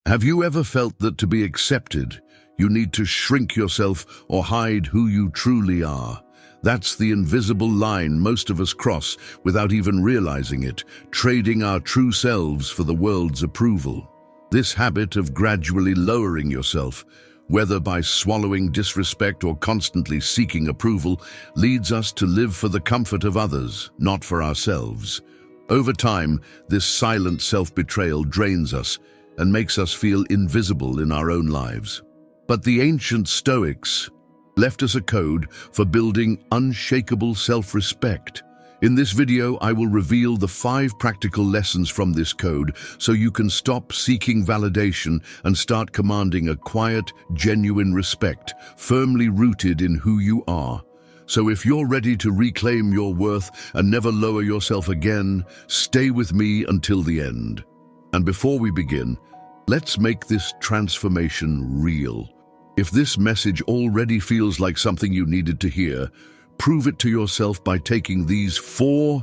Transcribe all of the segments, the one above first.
Have you ever felt that to be accepted, you need to shrink yourself or hide who you truly are? That's the invisible line most of us cross without even realizing it, trading our true selves for the world's approval. This habit of gradually lowering yourself, whether by swallowing disrespect or constantly seeking approval, leads us to live for the comfort of others, not for ourselves. Over time, this silent self-betrayal drains us and makes us feel invisible in our own lives. But the ancient Stoics left us a code for building unshakable self-respect. In this video, I will reveal the 5 practical lessons from this code so you can stop seeking validation and start commanding a quiet, genuine respect, firmly rooted in who you are. So if you're ready to reclaim your worth and never lower yourself again, stay with me until the end. And before we begin, let's make this transformation real. If this message already feels like something you needed to hear, prove it to yourself by taking these 4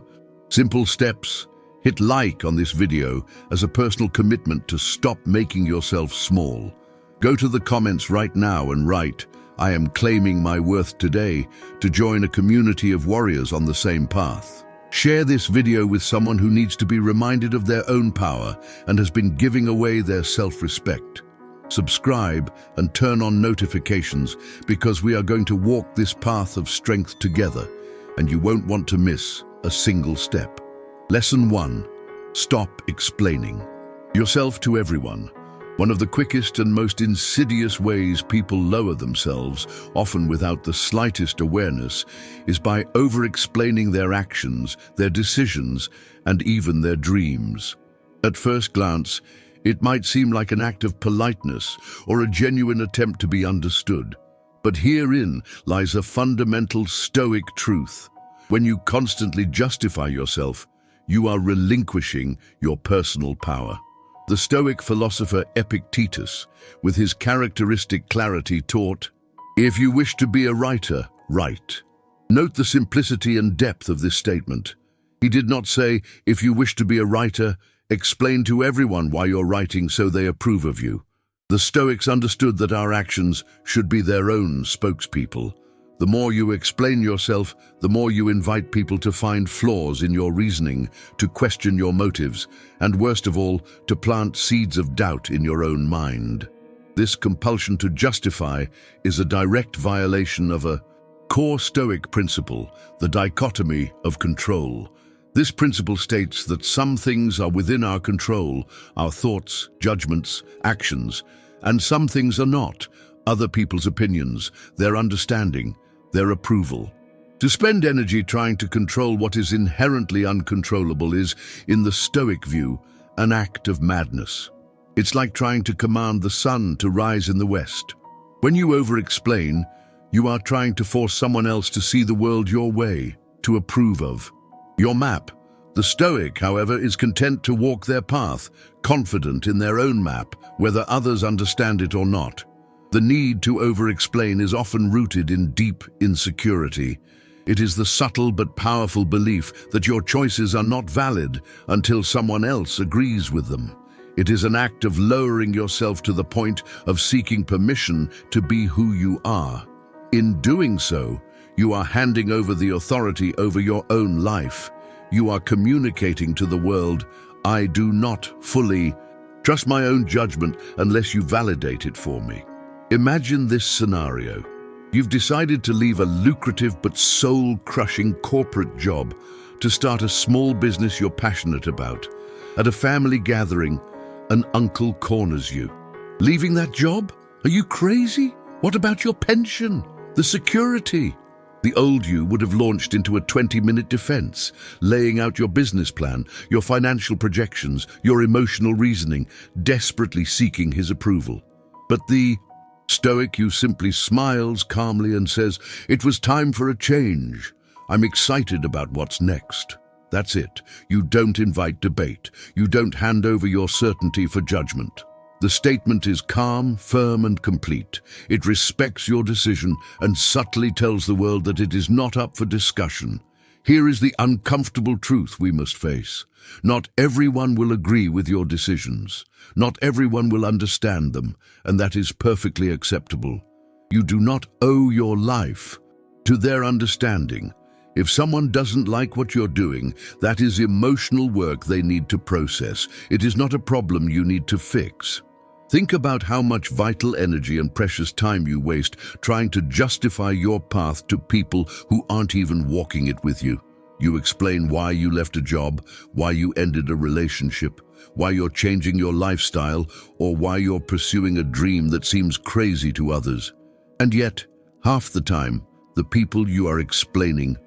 simple steps. Hit like on this video as a personal commitment to stop making yourself small. Go to the comments right now and write, "I am claiming my worth today," to join a community of warriors on the same path. Share this video with someone who needs to be reminded of their own power and has been giving away their self-respect. Subscribe and turn on notifications because we are going to walk this path of strength together, and you won't want to miss a single step. Lesson 1. Stop explaining yourself to everyone. One of the quickest and most insidious ways people lower themselves, often without the slightest awareness, is by over-explaining their actions, their decisions, and even their dreams. At first glance, it might seem like an act of politeness or a genuine attempt to be understood. But herein lies a fundamental Stoic truth. When you constantly justify yourself, you are relinquishing your personal power. The Stoic philosopher Epictetus, with his characteristic clarity, taught, "If you wish to be a writer, write." Note the simplicity and depth of this statement. He did not say, "If you wish to be a writer, explain to everyone why you're writing so they approve of you." The Stoics understood that our actions should be their own spokespeople. The more you explain yourself, the more you invite people to find flaws in your reasoning, to question your motives, and worst of all, to plant seeds of doubt in your own mind. This compulsion to justify is a direct violation of a core Stoic principle, the dichotomy of control. This principle states that some things are within our control, our thoughts, judgments, actions, and some things are not, other people's opinions, their understanding, their approval. To spend energy trying to control what is inherently uncontrollable is, in the Stoic view, an act of madness. It's like trying to command the sun to rise in the west. When you over-explain, you are trying to force someone else to see the world your way, to approve of your map. The Stoic, however, is content to walk their path, confident in their own map, whether others understand it or not. The need to over-explain is often rooted in deep insecurity. It is the subtle but powerful belief that your choices are not valid until someone else agrees with them. It is an act of lowering yourself to the point of seeking permission to be who you are. In doing so, you are handing over the authority over your own life. You are communicating to the world, "I do not fully trust my own judgment unless you validate it for me." Imagine this scenario. You've decided to leave a lucrative but soul-crushing corporate job to start a small business you're passionate about. At a family gathering, an uncle corners you. "Leaving that job? Are you crazy? What about your pension? The security?" The old you would have launched into a 20-minute defense, laying out your business plan, your financial projections, your emotional reasoning, desperately seeking his approval. But the Stoic you simply smiles calmly and says, "It was time for a change. I'm excited about what's next." That's it. You don't invite debate. You don't hand over your certainty for judgment. The statement is calm, firm, and complete. It respects your decision and subtly tells the world that it is not up for discussion. Here is the uncomfortable truth we must face. Not everyone will agree with your decisions. Not everyone will understand them, and that is perfectly acceptable. You do not owe your life to their understanding. If someone doesn't like what you're doing, that is emotional work they need to process. It is not a problem you need to fix. Think about how much vital energy and precious time you waste trying to justify your path to people who aren't even walking it with you. You explain why you left a job, why you ended a relationship, why you're changing your lifestyle, or why you're pursuing a dream that seems crazy to others. And yet, half the time, the people you are explaining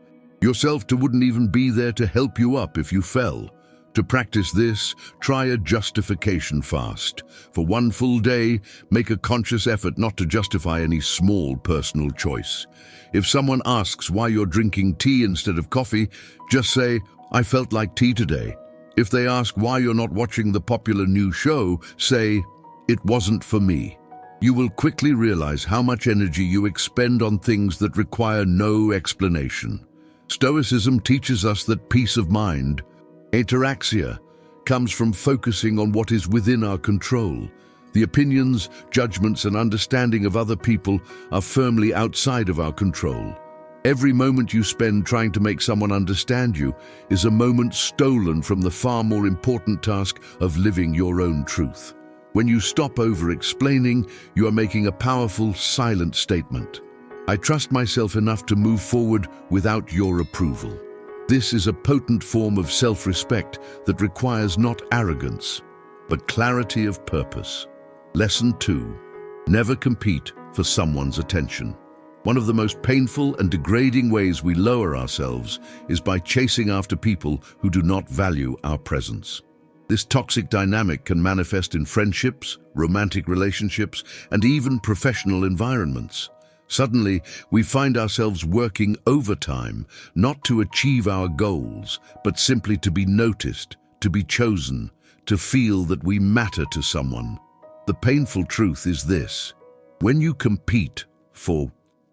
yourself to wouldn't even be there to help you up if you fell. To practice this, try a justification fast. For one full day, make a conscious effort not to justify any small personal choice. If someone asks why you're drinking tea instead of coffee, just say, "I felt like tea today." If they ask why you're not watching the popular new show, say, "It wasn't for me." You will quickly realize how much energy you expend on things that require no explanation. Stoicism teaches us that peace of mind, ataraxia, comes from focusing on what is within our control. The opinions, judgments, and understanding of other people are firmly outside of our control. Every moment you spend trying to make someone understand you is a moment stolen from the far more important task of living your own truth. When you stop over-explaining, you are making a powerful, silent statement. I trust myself enough to move forward without your approval. This is a potent form of self-respect that requires not arrogance, but clarity of purpose. Lesson 2. Never compete for someone's attention. One of the most painful and degrading ways we lower ourselves is by chasing after people who do not value our presence. This toxic dynamic can manifest in friendships, romantic relationships, and even professional environments. Suddenly, we find ourselves working overtime, not to achieve our goals, but simply to be noticed, to be chosen, to feel that we matter to someone. The painful truth is this: when you compete for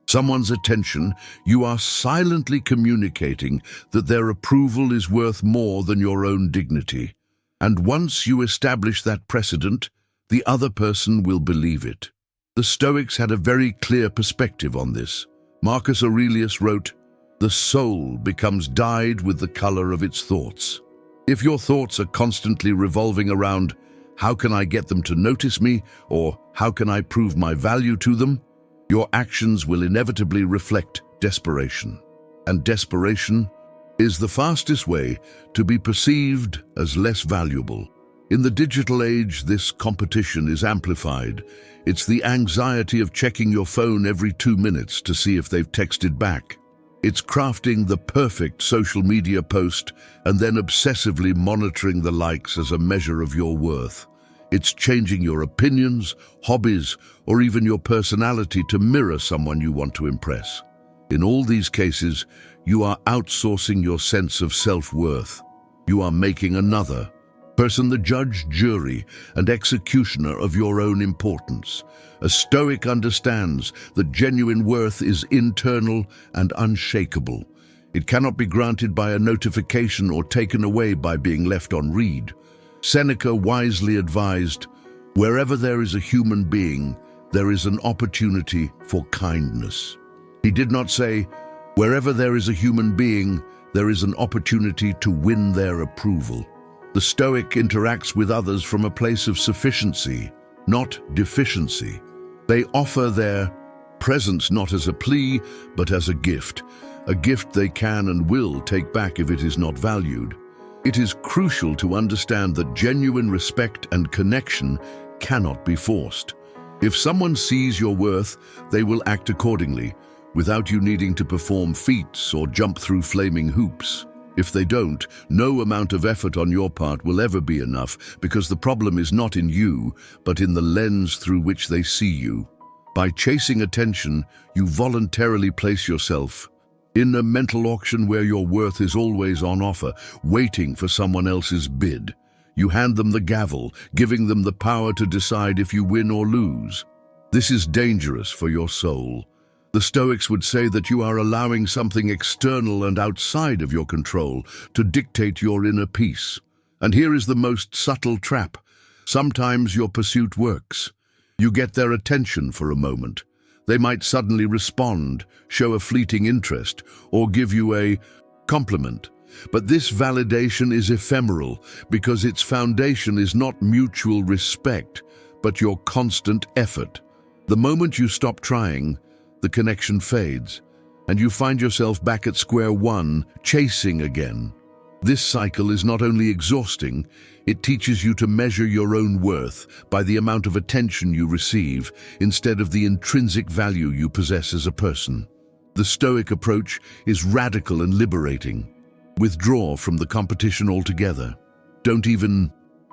someone's attention, you are silently communicating that their approval is worth more than your own dignity. And once you establish that precedent, the other person will believe it. The Stoics had a very clear perspective on this. Marcus Aurelius wrote, "The soul becomes dyed with the color of its thoughts." If your thoughts are constantly revolving around, "How can I get them to notice me?" or "How can I prove my value to them?" your actions will inevitably reflect desperation. And desperation is the fastest way to be perceived as less valuable. In the digital age, this competition is amplified. It's the anxiety of checking your phone every 2 minutes to see if they've texted back. It's crafting the perfect social media post and then obsessively monitoring the likes as a measure of your worth. It's changing your opinions, hobbies, or even your personality to mirror someone you want to impress. In all these cases, you are outsourcing your sense of self-worth. You are making another person the judge, jury, and executioner of your own importance. A Stoic understands that genuine worth is internal and unshakable. It cannot be granted by a notification or taken away by being left on read. Seneca wisely advised, "Wherever there is a human being, there is an opportunity for kindness." He did not say, "Wherever there is a human being, there is an opportunity to win their approval." The Stoic interacts with others from a place of sufficiency, not deficiency. They offer their presence not as a plea, but as a gift they can and will take back if it is not valued. It is crucial to understand that genuine respect and connection cannot be forced. If someone sees your worth, they will act accordingly, without you needing to perform feats or jump through flaming hoops. If they don't, no amount of effort on your part will ever be enough, because the problem is not in you, but in the lens through which they see you. By chasing attention, you voluntarily place yourself in a mental auction where your worth is always on offer, waiting for someone else's bid. You hand them the gavel, giving them the power to decide if you win or lose. This is dangerous for your soul. The Stoics would say that you are allowing something external and outside of your control to dictate your inner peace. And here is the most subtle trap. Sometimes your pursuit works. You get their attention for a moment. They might suddenly respond, show a fleeting interest, or give you a compliment. But this validation is ephemeral because its foundation is not mutual respect, but your constant effort. The moment you stop trying, the connection fades, and you find yourself back at square one, chasing again. This cycle is not only exhausting, it teaches you to measure your own worth by the amount of attention you receive instead of the intrinsic value you possess as a person. The Stoic approach is radical and liberating. Withdraw from the competition altogether. Don't even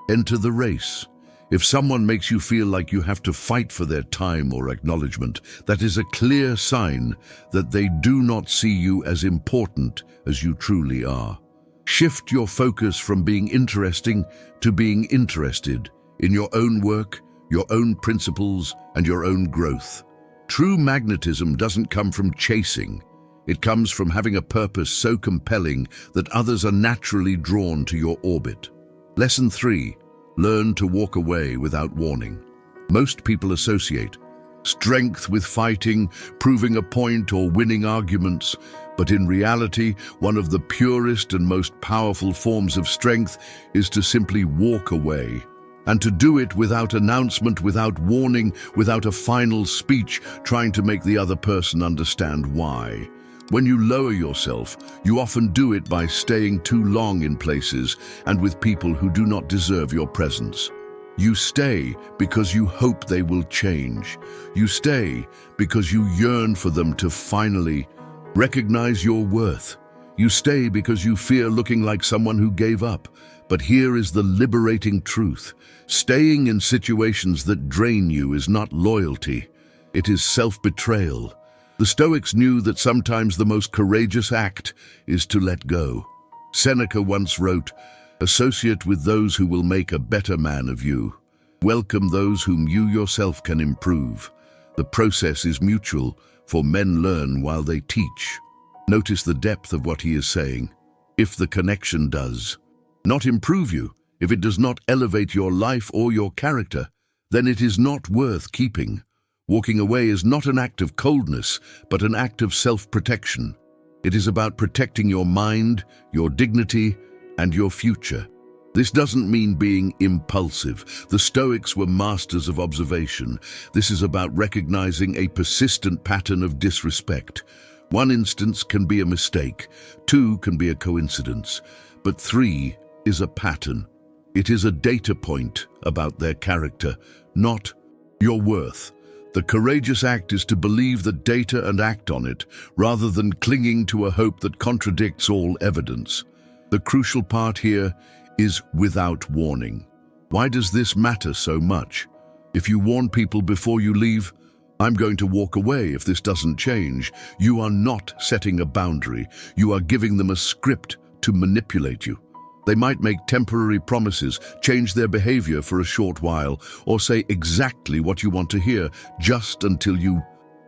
enter the race. If someone makes you feel like you have to fight for their time or acknowledgement, that is a clear sign that they do not see you as important as you truly are. Shift your focus from being interesting to being interested in your own work, your own principles, and your own growth. True magnetism doesn't come from chasing. It comes from having a purpose so compelling that others are naturally drawn to your orbit. Lesson 3. Learn to walk away without warning. Most people associate strength with fighting, proving a point, or winning arguments. But in reality, one of the purest and most powerful forms of strength is to simply walk away. And to do it without announcement, without warning, without a final speech, trying to make the other person understand why. When you lower yourself, you often do it by staying too long in places and with people who do not deserve your presence. You stay because you hope they will change. You stay because you yearn for them to finally recognize your worth. You stay because you fear looking like someone who gave up. But here is the liberating truth. Staying in situations that drain you is not loyalty. It is self-betrayal. The Stoics knew that sometimes the most courageous act is to let go. Seneca once wrote, "Associate with those who will make a better man of you. Welcome those whom you yourself can improve. The process is mutual, for men learn while they teach." Notice the depth of what he is saying. If the connection does not improve you, if it does not elevate your life or your character, then it is not worth keeping. Walking away is not an act of coldness, but an act of self-protection. It is about protecting your mind, your dignity, and your future. This doesn't mean being impulsive. The Stoics were masters of observation. This is about recognizing a persistent pattern of disrespect. One instance can be a mistake, 2 can be a coincidence, but 3 is a pattern. It is a data point about their character, not your worth. The courageous act is to believe the data and act on it, rather than clinging to a hope that contradicts all evidence. The crucial part here is without warning. Why does this matter so much? If you warn people before you leave, "I'm going to walk away if this doesn't change," you are not setting a boundary. You are giving them a script to manipulate you. They might make temporary promises, change their behavior for a short while, or say exactly what you want to hear just until you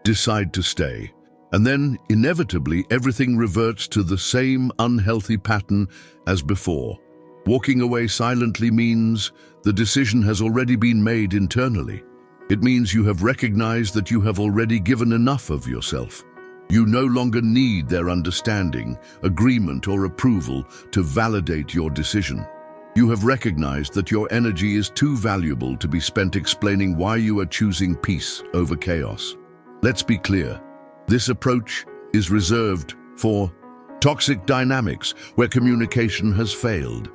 decide to stay. And then, inevitably, everything reverts to the same unhealthy pattern as before. Walking away silently means the decision has already been made internally. It means you have recognized that you have already given enough of yourself. You no longer need their understanding, agreement, or approval to validate your decision. You have recognized that your energy is too valuable to be spent explaining why you are choosing peace over chaos. Let's be clear. This approach is reserved for toxic dynamics where communication has failed.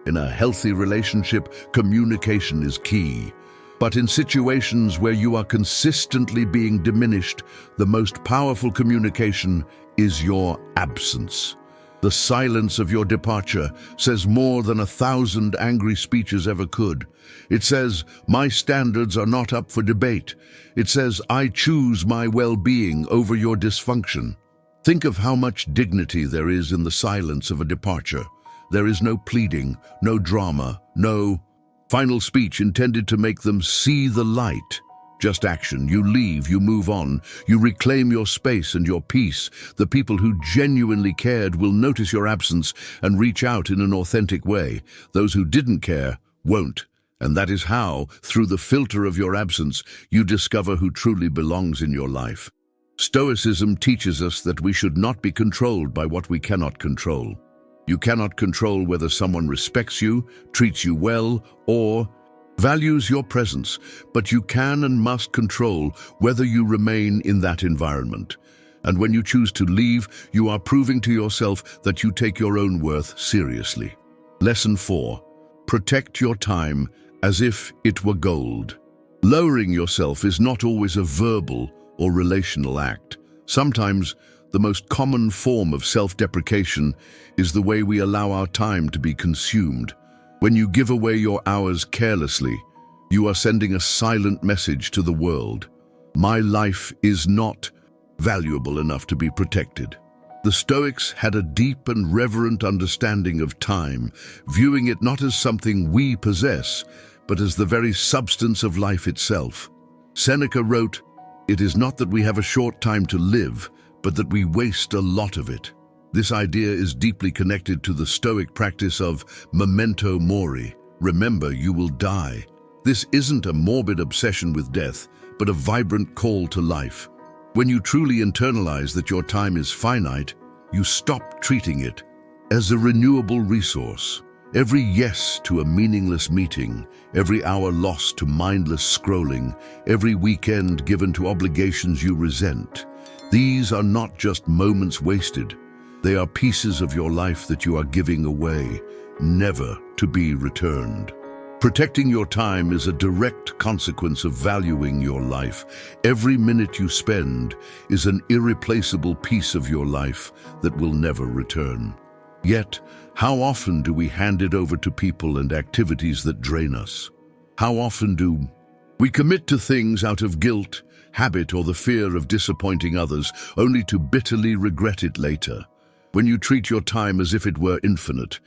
In a healthy relationship, communication is key. But in situations where you are consistently being diminished, the most powerful communication is your absence. The silence of your departure says more than 1,000 angry speeches ever could. It says, "My standards are not up for debate." It says, "I choose my well-being over your dysfunction." Think of how much dignity there is in the silence of a departure. There is no pleading, no drama, no final speech intended to make them see the light, just action. You leave, you move on, you reclaim your space and your peace. The people who genuinely cared will notice your absence and reach out in an authentic way. Those who didn't care won't. And that is how, through the filter of your absence, you discover who truly belongs in your life. Stoicism teaches us that we should not be controlled by what we cannot control. You cannot control whether someone respects you, treats you well, or values your presence, but you can and must control whether you remain in that environment. And when you choose to leave, you are proving to yourself that you take your own worth seriously. Lesson 4. Protect your time as if it were gold. Lowering yourself is not always a verbal or relational act. Sometimes, the most common form of self-deprecation is the way we allow our time to be consumed. When you give away your hours carelessly, you are sending a silent message to the world. My life is not valuable enough to be protected. The Stoics had a deep and reverent understanding of time, viewing it not as something we possess, but as the very substance of life itself. Seneca wrote, "It is not that we have a short time to live, but that we waste a lot of it." This idea is deeply connected to the Stoic practice of memento mori. Remember, you will die. This isn't a morbid obsession with death, but a vibrant call to life. When you truly internalize that your time is finite, you stop treating it as a renewable resource. Every yes to a meaningless meeting, every hour lost to mindless scrolling, every weekend given to obligations you resent, these are not just moments wasted. They are pieces of your life that you are giving away, never to be returned. Protecting your time is a direct consequence of valuing your life. Every minute you spend is an irreplaceable piece of your life that will never return. Yet, how often do we hand it over to people and activities that drain us? How often do we commit to things out of guilt, habit, or the fear of disappointing others, only to bitterly regret it later? When you treat your time as if it were infinite,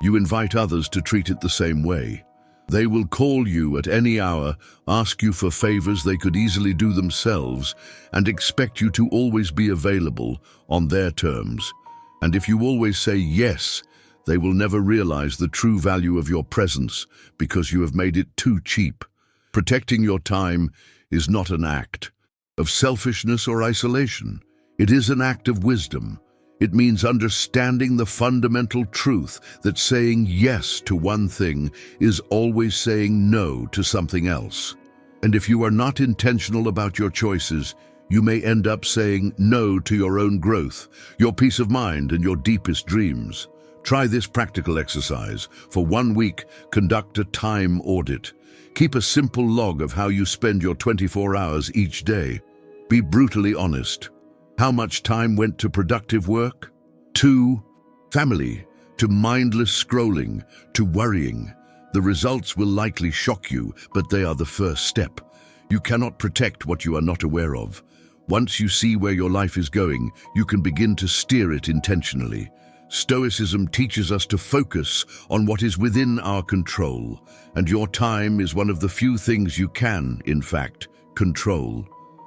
you invite others to treat it the same way. They will call you at any hour, ask you for favors they could easily do themselves, and expect you to always be available on their terms. And if you always say yes, they will never realize the true value of your presence because you have made it too cheap. Protecting your time is not an act of selfishness or isolation. It is an act of wisdom. It means understanding the fundamental truth that saying yes to one thing is always saying no to something else. And if you are not intentional about your choices, you may end up saying no to your own growth, your peace of mind, and your deepest dreams. Try this practical exercise. For 1 week, conduct a time audit. Keep a simple log of how you spend your 24 hours each day. Be brutally honest. How much time went to productive work? To family, to mindless scrolling, to worrying. The results will likely shock you, but they are the first step. You cannot protect what you are not aware of. Once you see where your life is going, you can begin to steer it intentionally. Stoicism teaches us to focus on what is within our control, and your time is one of the few things you can, in fact, control.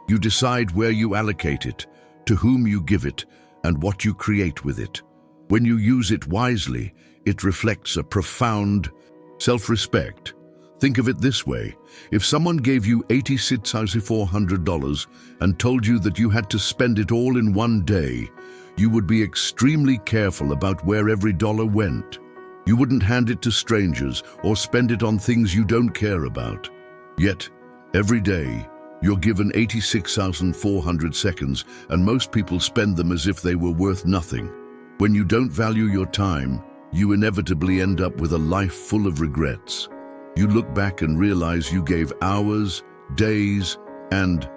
You decide where you allocate it, to whom you give it, and what you create with it. When you use it wisely, it reflects a profound self-respect. Think of it this way. If someone gave you $86,400 and told you that you had to spend it all in one day, you would be extremely careful about where every dollar went. You wouldn't hand it to strangers or spend it on things you don't care about. Yet, every day, you're given 86,400 seconds, and most people spend them as if they were worth nothing. When you don't value your time, you inevitably end up with a life full of regrets. You look back and realize you gave hours, days, and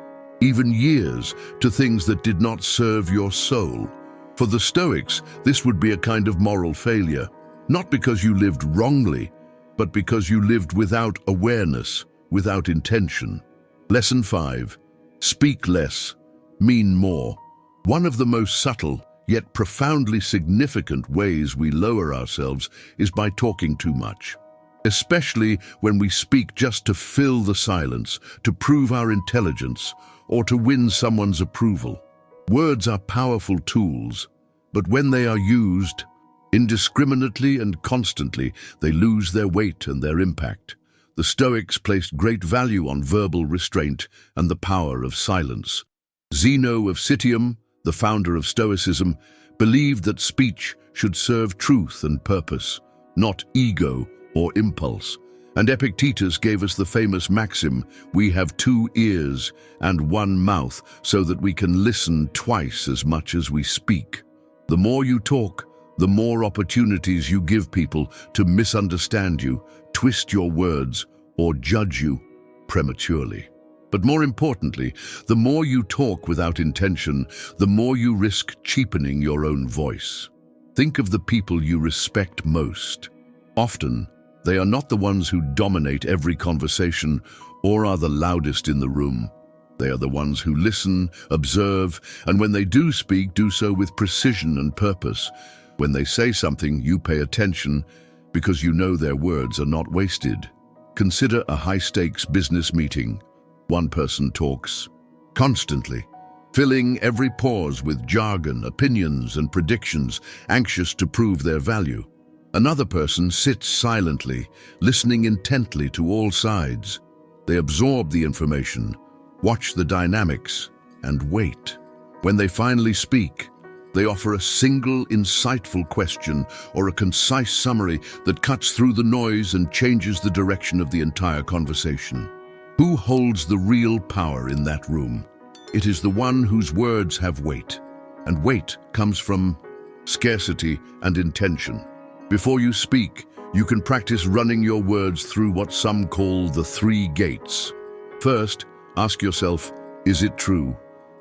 even years to things that did not serve your soul. For the Stoics, this would be a kind of moral failure, not because you lived wrongly, but because you lived without awareness, without intention. Lesson 5. Speak less, mean more. One of the most subtle, yet profoundly significant ways we lower ourselves is by talking too much. especially when we speak just to fill the silence, to prove our intelligence, or to win someone's approval. Words are powerful tools, but when they are used indiscriminately and constantly, they lose their weight and their impact. The Stoics placed great value on verbal restraint and the power of silence. Zeno of Citium, the founder of Stoicism, believed that speech should serve truth and purpose, not ego or impulse. And Epictetus gave us the famous maxim, "We have 2 ears and 1 mouth, so that we can listen twice as much as we speak." The more you talk, the more opportunities you give people to misunderstand you, twist your words, or judge you prematurely. But more importantly, the more you talk without intention, the more you risk cheapening your own voice. Think of the people you respect most. Often, they are not the ones who dominate every conversation or are the loudest in the room. They are the ones who listen, observe, and when they do speak, do so with precision and purpose. When they say something, you pay attention because you know their words are not wasted. Consider a high-stakes business meeting. One person talks constantly, filling every pause with jargon, opinions, and predictions, anxious to prove their value. Another person sits silently, listening intently to all sides. They absorb the information, watch the dynamics, and wait. When they finally speak, they offer a single insightful question or a concise summary that cuts through the noise and changes the direction of the entire conversation. Who holds the real power in that room? It is the one whose words have weight, and weight comes from scarcity and intention. Before you speak, you can practice running your words through what some call the 3 gates. First, ask yourself, is it true?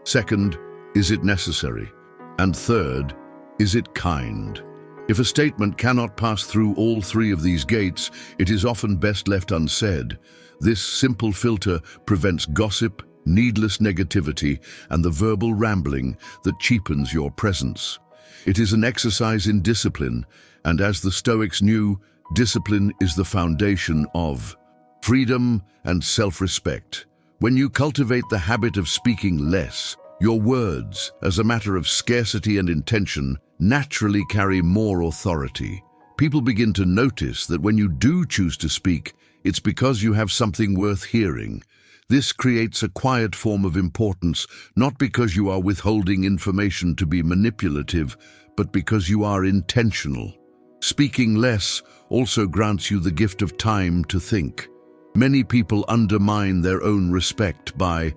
Second, is it necessary? And third, is it kind? If a statement cannot pass through all 3 of these gates, it is often best left unsaid. This simple filter prevents gossip, needless negativity, and the verbal rambling that cheapens your presence. It is an exercise in discipline, and as the Stoics knew, discipline is the foundation of freedom and self-respect. When you cultivate the habit of speaking less, your words, as a matter of scarcity and intention, naturally carry more authority. People begin to notice that when you do choose to speak, it's because you have something worth hearing. This creates a quiet form of importance, not because you are withholding information to be manipulative, but because you are intentional. Speaking less also grants you the gift of time to think. Many people undermine their own respect by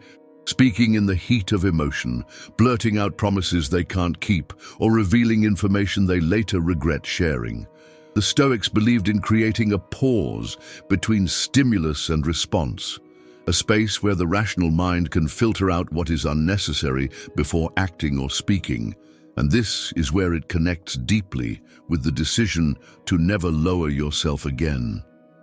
speaking in the heat of emotion, blurting out promises they can't keep, or revealing information they later regret sharing. The Stoics believed in creating a pause between stimulus and response, a space where the rational mind can filter out what is unnecessary before acting or speaking. And this is where it connects deeply with the decision to never lower yourself again.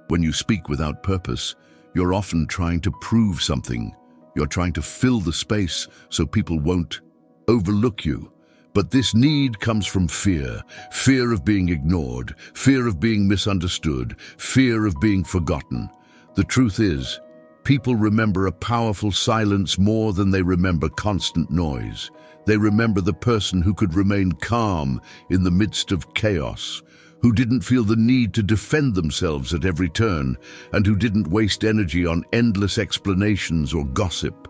When you speak without purpose, you're often trying to prove something. You're trying to fill the space so people won't overlook you. But this need comes from fear. Fear of being ignored, fear of being misunderstood, fear of being forgotten. The truth is, people remember a powerful silence more than they remember constant noise. They remember the person who could remain calm in the midst of chaos, who didn't feel the need to defend themselves at every turn, and who didn't waste energy on endless explanations or gossip.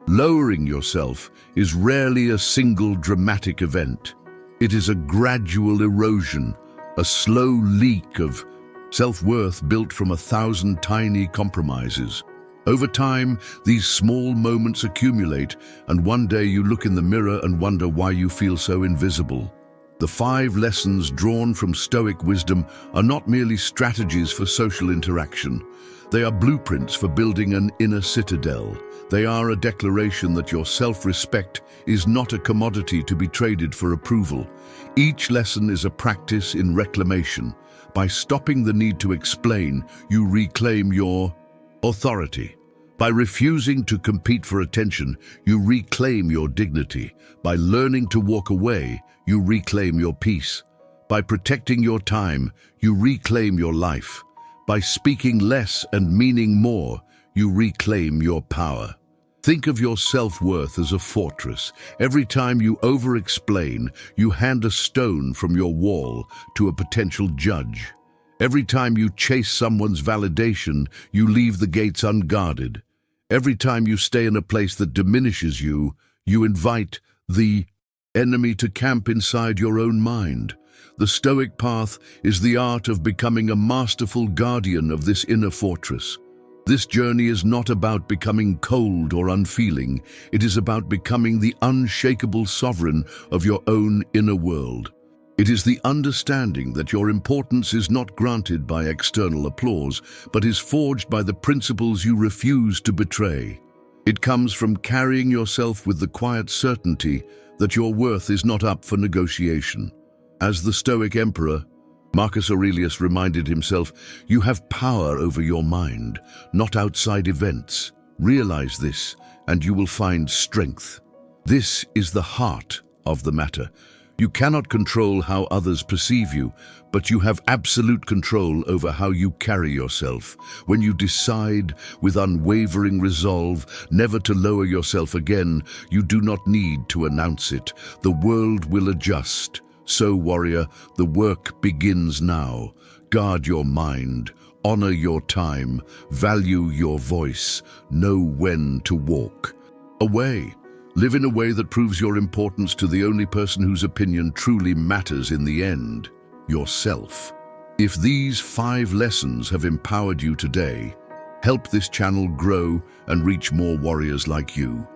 Lowering yourself is rarely a single dramatic event. It is a gradual erosion, a slow leak of self-worth built from 1,000 tiny compromises. Over time, these small moments accumulate, and one day you look in the mirror and wonder why you feel so invisible. The 5 lessons drawn from Stoic wisdom are not merely strategies for social interaction. They are blueprints for building an inner citadel. They are a declaration that your self-respect is not a commodity to be traded for approval. Each lesson is a practice in reclamation. By stopping the need to explain, you reclaim your authority. By refusing to compete for attention, you reclaim your dignity. By learning to walk away, you reclaim your peace. By protecting your time, you reclaim your life. By speaking less and meaning more, you reclaim your power. Think of your self-worth as a fortress. Every time you over-explain, you hand a stone from your wall to a potential judge. Every time you chase someone's validation, you leave the gates unguarded. Every time you stay in a place that diminishes you, you invite the enemy to camp inside your own mind. The Stoic path is the art of becoming a masterful guardian of this inner fortress. This journey is not about becoming cold or unfeeling. It is about becoming the unshakable sovereign of your own inner world. It is the understanding that your importance is not granted by external applause, but is forged by the principles you refuse to betray. It comes from carrying yourself with the quiet certainty that your worth is not up for negotiation. As the Stoic emperor, Marcus Aurelius reminded himself, you have power over your mind, not outside events. Realize this, and you will find strength. This is the heart of the matter. You cannot control how others perceive you, but you have absolute control over how you carry yourself. When you decide with unwavering resolve never to lower yourself again, you do not need to announce it. The world will adjust. So, warrior, the work begins now. Guard your mind, honor your time, value your voice, know when to walk away. Live in a way that proves your importance to the only person whose opinion truly matters in the end, yourself. If these 5 lessons have empowered you today, help this channel grow and reach more warriors like you.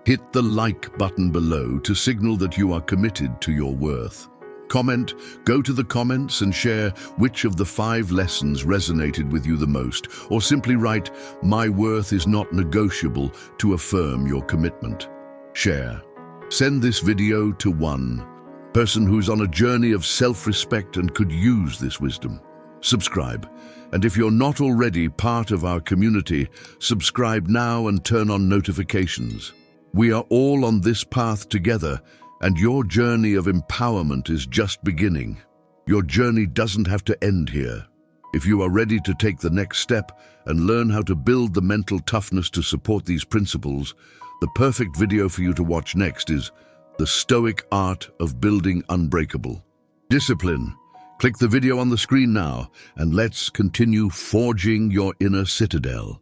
Hit the like button below to signal that you are committed to your worth. Comment, go to the comments and share which of the 5 lessons resonated with you the most, or simply write, "My worth is not negotiable," to affirm your commitment. Share. Send this video to one person who's on a journey of self-respect and could use this wisdom. Subscribe. And if you're not already part of our community, subscribe now and turn on notifications. We are all on this path together, and your journey of empowerment is just beginning. Your journey doesn't have to end here. If you are ready to take the next step and learn how to build the mental toughness to support these principles, the perfect video for you to watch next is The Stoic Art of Building Unbreakable Discipline. Click the video on the screen now, and let's continue forging your inner citadel.